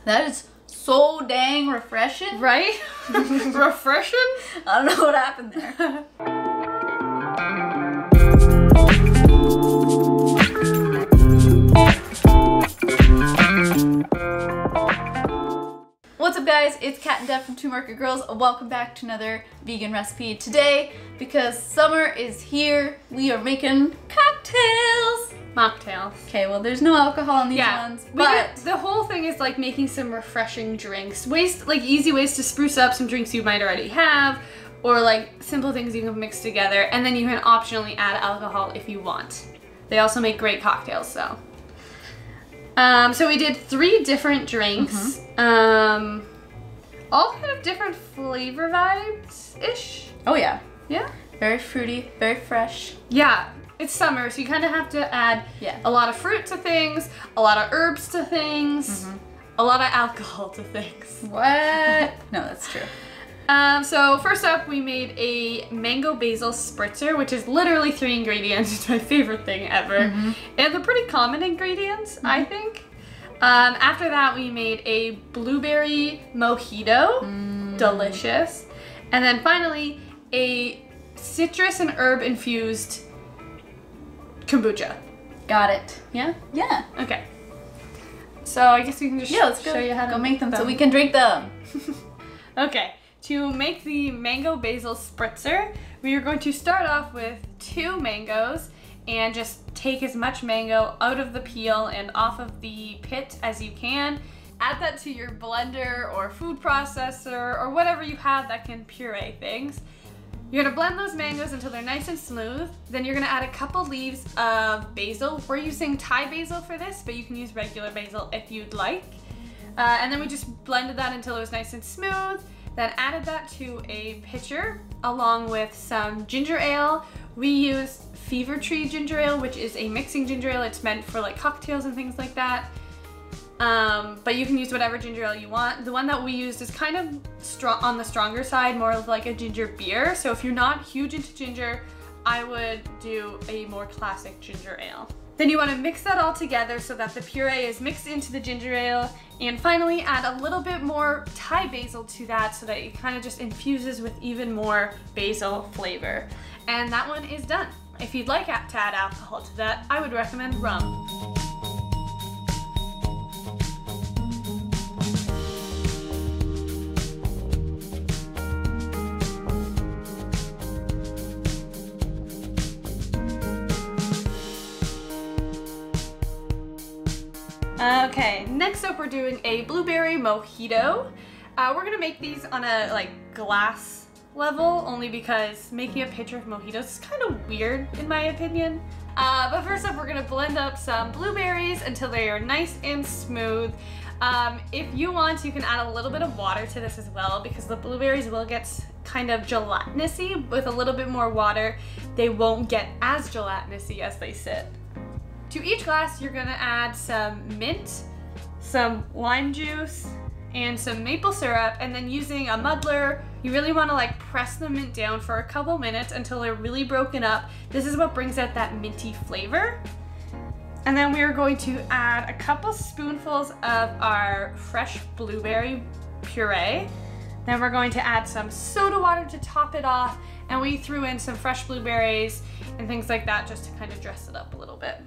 That is so dang refreshing. Right? Refreshing? I don't know what happened there. What's up guys, it's Kat and Deb from Two Market Girls. Welcome back to another vegan recipe. Today, because summer is here, we are making cocktails. Mocktails. Okay, well there's no alcohol in these ones, but the whole thing is like making some refreshing drinks. Easy ways to spruce up some drinks you might already have, or like simple things you can mix together, and then you can optionally add alcohol if you want. They also make great cocktails, so. So we did 3 different drinks, all kind of different flavor vibes-ish. Oh yeah. Yeah? Very fruity, very fresh. Yeah, it's summer, so you kind of have to add a lot of fruit to things, a lot of herbs to things, a lot of alcohol to things. What? No, that's true. So first up, we made a mango basil spritzer, which is literally 3 ingredients. It's my favorite thing ever. And they're pretty common ingredients, I think. After that, we made a blueberry mojito, delicious. And then finally, a citrus and herb infused kombucha. Got it. Yeah? Yeah. Okay. So I guess we can just let's show you how to go make them so we can drink them. Okay. To make the mango basil spritzer, we are going to start off with 2 mangoes and just take as much mango out of the peel and off of the pit as you can. Add that to your blender or food processor or whatever you have that can puree things. You're gonna blend those mangoes until they're nice and smooth. Then you're gonna add a couple leaves of basil. We're using Thai basil for this, but you can use regular basil if you'd like. And then we just blended that until it was nice and smooth. Then added that to a pitcher along with some ginger ale. We used Fever Tree ginger ale, which is a mixing ginger ale. It's meant for like cocktails and things like that. But you can use whatever ginger ale you want. The one that we used is kind of strong on the stronger side, more of like a ginger beer. So if you're not huge into ginger, I would do a more classic ginger ale. Then you want to mix that all together so that the puree is mixed into the ginger ale. And finally add a little bit more Thai basil to that so that it kind of just infuses with even more basil flavor. And that one is done. If you'd like to add alcohol to that, I would recommend rum. Okay, next up we're doing a blueberry mojito. We're gonna make these on a glass level, only because making a pitcher of mojitos is kind of weird in my opinion. But first up, we're gonna blend up some blueberries until they are nice and smooth. If you want, you can add a little bit of water to this as well, because the blueberries will get kind of gelatinousy. With a little bit more water, they won't get as gelatinousy as they sit. To each glass, you're gonna add some mint, some lime juice, and some maple syrup, and then using a muddler, you really wanna press the mint down for a couple minutes until they're really broken up. This is what brings out that minty flavor. And then we are going to add a couple spoonfuls of our fresh blueberry puree. Then we're going to add some soda water to top it off, and we threw in some fresh blueberries and things like that just to kind of dress it up a little bit.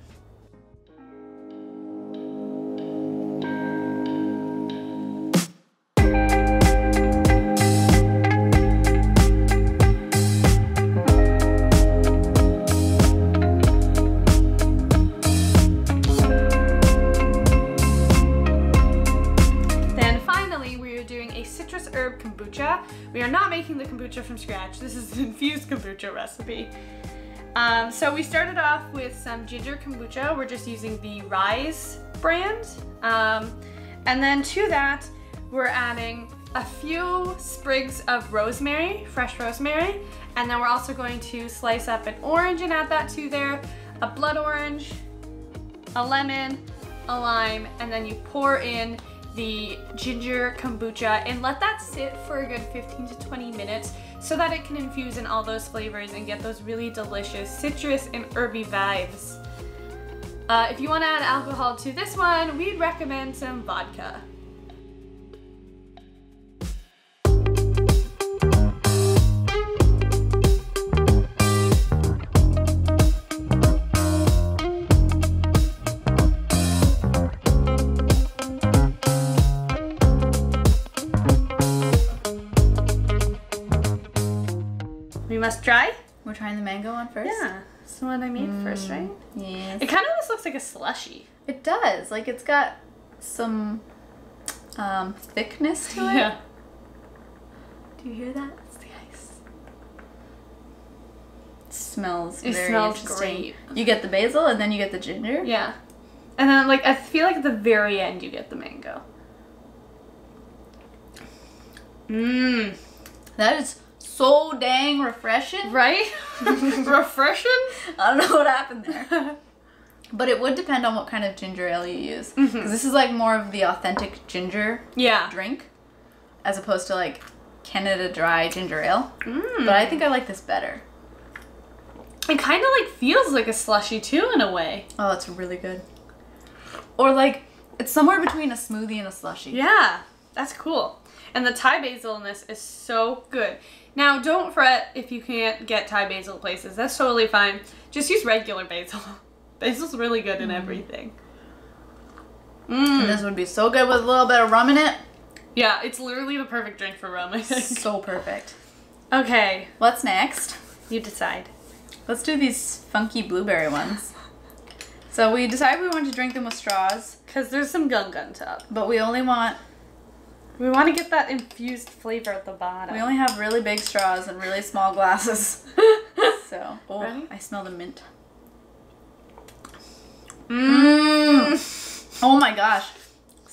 Herb kombucha. We are not making the kombucha from scratch. This is an infused kombucha recipe. So we started off with some ginger kombucha. We're just using the Rise brand. And then to that, we're adding a few sprigs of rosemary, fresh rosemary. And then we're also going to slice up an orange and add that to there, a blood orange, a lemon, a lime, and then you pour in the ginger kombucha and let that sit for a good 15 to 20 minutes so that it can infuse in all those flavors and get those really delicious citrus and herby vibes. If you want to add alcohol to this one, we'd recommend some vodka. Let's try. We're trying the mango one first? Yeah. It's the one I made first, right? Yes. It kind of almost looks like a slushie. It does. Like, it's got some thickness to it. Yeah. Do you hear that? It's the ice. It smells It very smells interesting. great. You get the basil and then you get the ginger. Yeah. And then, like, I feel like at the very end you get the mango. Mmm. That is so dang refreshing. Right? Refreshing? I don't know what happened there. But it would depend on what kind of ginger ale you use. Because this is like more of the authentic ginger drink. As opposed to like Canada Dry ginger ale. But I think I like this better. It kind of like feels like a slushie too in a way. Oh, it's really good. Or like, it's somewhere between a smoothie and a slushie. Yeah, that's cool. And the Thai basil in this is so good. Now, don't fret if you can't get Thai basil places. That's totally fine. Just use regular basil. Basil's really good in everything. And this would be so good with a little bit of rum in it. Yeah, it's literally the perfect drink for rum, I think. So perfect. Okay. What's next? You decide. Let's do these funky blueberry ones. So we decided we wanted to drink them with straws. Because there's some gun top. But we only want... We want to get that infused flavor at the bottom. We only have really big straws and really small glasses. So, Ready? I smell the mint. Mmm. Oh my gosh.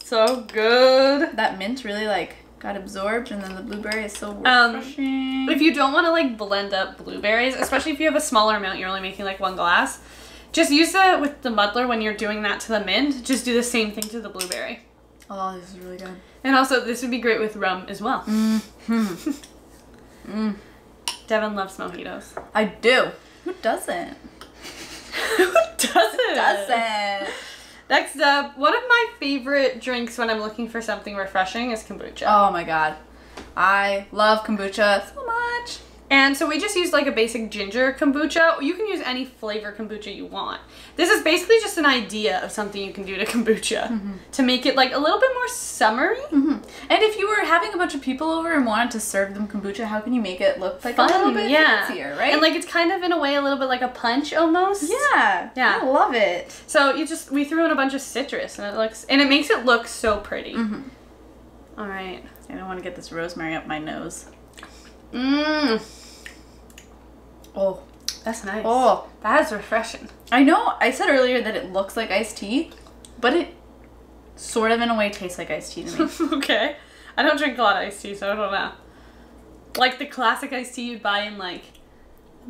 So good. That mint really like got absorbed and then the blueberry is so refreshing. If you don't want to like blend up blueberries, especially if you have a smaller amount, you're only making like one glass, just use it with the muddler when you're doing that to the mint. Just do the same thing to the blueberry. Oh, this is really good. And also, this would be great with rum as well. Devin loves mojitos. I do. Who doesn't? Who doesn't? Doesn't. Next up, one of my favorite drinks when I'm looking for something refreshing is kombucha. Oh my god. I love kombucha so much. And so we just used like a basic ginger kombucha. You can use any flavor kombucha you want. This is basically just an idea of something you can do to kombucha to make it like a little bit more summery. And if you were having a bunch of people over and wanted to serve them kombucha, how can you make it look like Fun, a little bit fancier, right? And like it's kind of in a way a little bit like a punch almost. Yeah. Yeah. I love it. So we threw in a bunch of citrus and it makes it look so pretty. All right. I don't want to get this rosemary up my nose. Mmm. Oh, That's nice. oh. That is refreshing. I know I said earlier that it looks like iced tea, but it sort of in a way tastes like iced tea to me. Okay. I don't drink a lot of iced tea, so I don't know. Like the classic iced tea you'd buy in like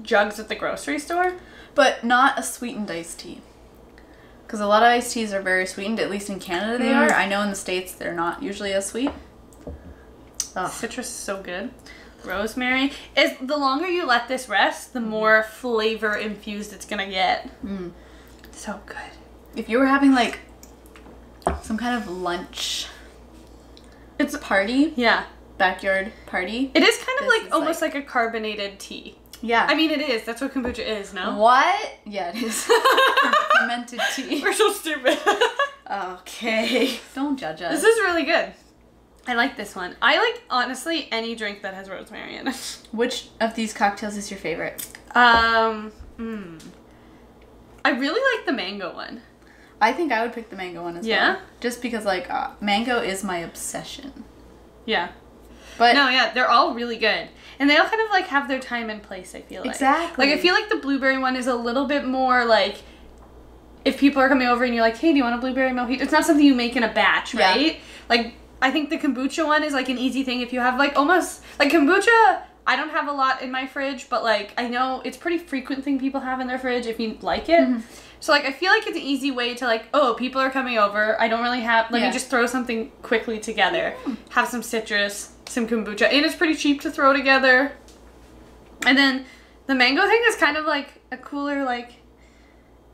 jugs at the grocery store. But not a sweetened iced tea. Because a lot of iced teas are very sweetened, at least in Canada they are. I know in the States they're not usually as sweet. Ugh. Citrus is so good. Rosemary. The longer you let this rest, the more flavor infused it's gonna get. So good. If you were having like some kind of lunch, it's a party, Yeah. backyard party. It is kind of This like is almost like a carbonated tea. Yeah. I mean, it is. That's what kombucha is, no? What? Yeah, it is. Fermented tea. We're so stupid. Okay. Don't judge us. This is really good. I like this one. I like, honestly, any drink that has rosemary in it. Which of these cocktails is your favorite? I really like the mango one. I think I would pick the mango one as Yeah? well. Just because, like, mango is my obsession. Yeah. But No, yeah, they're all really good. And they all kind of, like, have their time and place, I feel like. Exactly. Like, I feel like the blueberry one is a little bit more, like, if people are coming over and you're like, hey, do you want a blueberry mojito? It's not something you make in a batch, Yeah. right? Like, I think the kombucha one is, like, an easy thing if you have, like, almost... Like, kombucha, I don't have a lot in my fridge, but, like, I know it's a pretty frequent thing people have in their fridge if you like it. So, like, I feel like it's an easy way to, like, oh, people are coming over. I don't really have... Let me just throw something quickly together. Have some citrus, some kombucha. And it's pretty cheap to throw together. And then the mango thing is kind of, like, a cooler, like...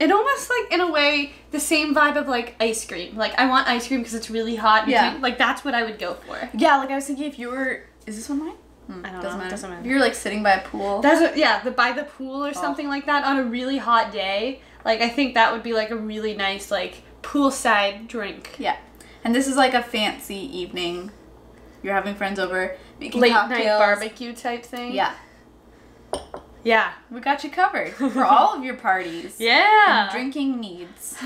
It almost, like, in a way, the same vibe of, like, ice cream. Like, I want ice cream because it's really hot. And like, that's what I would go for. yeah, like I was thinking if you were... Is this one mine? I don't Doesn't know. matter. Doesn't matter. If you're, like, sitting by a pool. That's what, yeah, by the pool or something like that on a really hot day. Like, I think that would be, like, a really nice, like, poolside drink. Yeah. And this is, like, a fancy evening. You're having friends over, making Late cocktails. night barbecue type thing. Yeah. Yeah. We got you covered for all of your parties. Yeah. And drinking needs.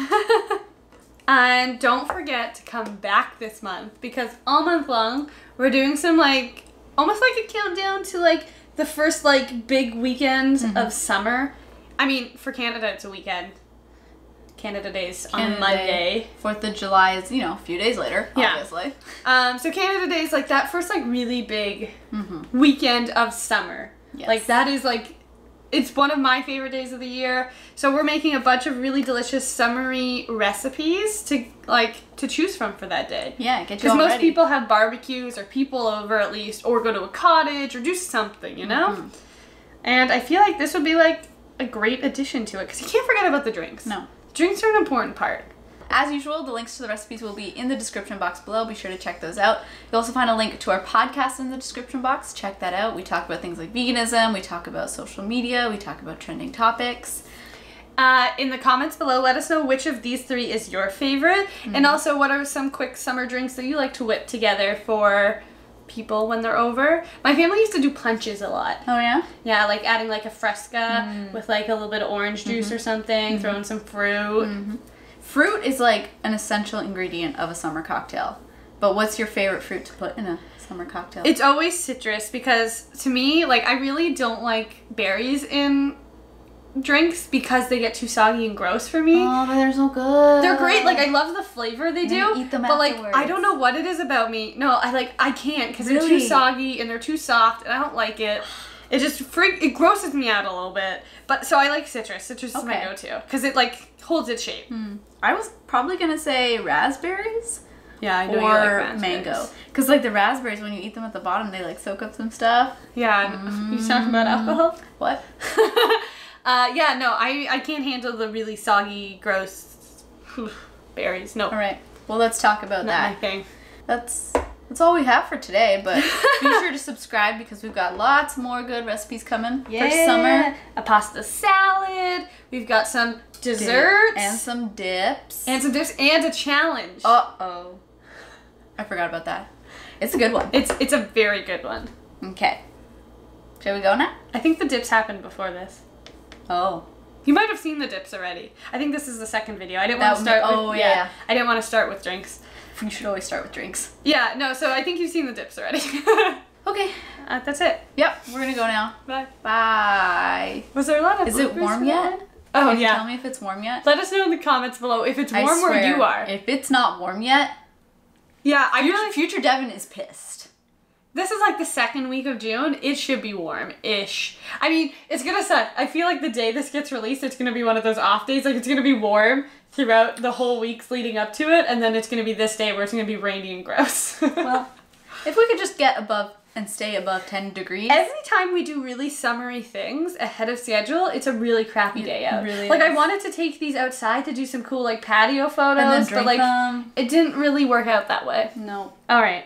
And don't forget to come back this month because all month long we're doing some like almost like a countdown to like the first like big weekend of summer. I mean, for Canada it's a weekend. Canada Day's on Monday. 4th of July is, you know, a few days later, obviously. So Canada Day is like that first like really big weekend of summer. Yes. Like that is like, it's one of my favorite days of the year. So we're making a bunch of really delicious summery recipes to choose from for that day. Yeah, get you because all most ready. people have barbecues or people over at least, or go to a cottage or do something, you know? And I feel like this would be like a great addition to it because you can't forget about the drinks. No. Drinks are an important part. As usual, the links to the recipes will be in the description box below. Be sure to check those out. You'll also find a link to our podcast in the description box. Check that out. We talk about things like veganism. We talk about social media. We talk about trending topics. In the comments below, let us know which of these 3 is your favorite. And also, what are some quick summer drinks that you like to whip together for people when they're over? My family used to do punches a lot. Oh, yeah? Yeah, like adding like a Fresca with like a little bit of orange juice or something, throwing some fruit. Fruit is like an essential ingredient of a summer cocktail. But what's your favorite fruit to put in a summer cocktail? It's always citrus because to me, like I really don't like berries in drinks because they get too soggy and gross for me. Oh, but they're so good. They're great. Like I love the flavor they do. Eat them but like afterwards. I don't know what it is about me. No, I can't because they're too soggy and they're too soft and I don't like it. It just it grosses me out a little bit. But so I like citrus. Citrus is my go-to because it like holds its shape. I was probably gonna say raspberries. Yeah, I know or you like raspberries. mango. Because like the raspberries, when you eat them at the bottom, they like soak up some stuff. Yeah, you talking about alcohol? What? Yeah, no, I can't handle the really soggy, gross berries. No. All right. Well, let's talk about Not that. my thing. That's all we have for today, but be sure to subscribe because we've got lots more good recipes coming for summer. A pasta salad. We've got some desserts. And some dips. And some dips and a challenge. Uh-oh. I forgot about that. It's a good one. It's a very good one. Okay. Shall we go now? I think the dips happened before this. Oh. You might have seen the dips already. I think this is the second video. I didn't want to start with... yeah. I didn't want to start with drinks. You should always start with drinks. Yeah, no, so I think you've seen the dips already. Okay. That's it. Yep, we're gonna go now. Bye. Bye. Was there a lot of Is it warm yet? Oh, Can you yeah. tell me if it's warm yet? Let us know in the comments below if it's warm I swear, where you are. If it's not warm yet, Yeah, I really... Future Devin is pissed. This is like the second week of June. It should be warm-ish. I mean, it's gonna suck. I feel like the day this gets released, it's gonna be one of those off days. Like, it's gonna be warm throughout the whole weeks leading up to it, and then it's gonna be this day where it's gonna be rainy and gross. Well, if we could just get above and stay above 10 degrees. Every time we do really summery things ahead of schedule, it's a really crappy day out. Really like, is. I wanted to take these outside to do some cool, like, patio photos, and then but, drink like, them. it didn't really work out that way. No. All right.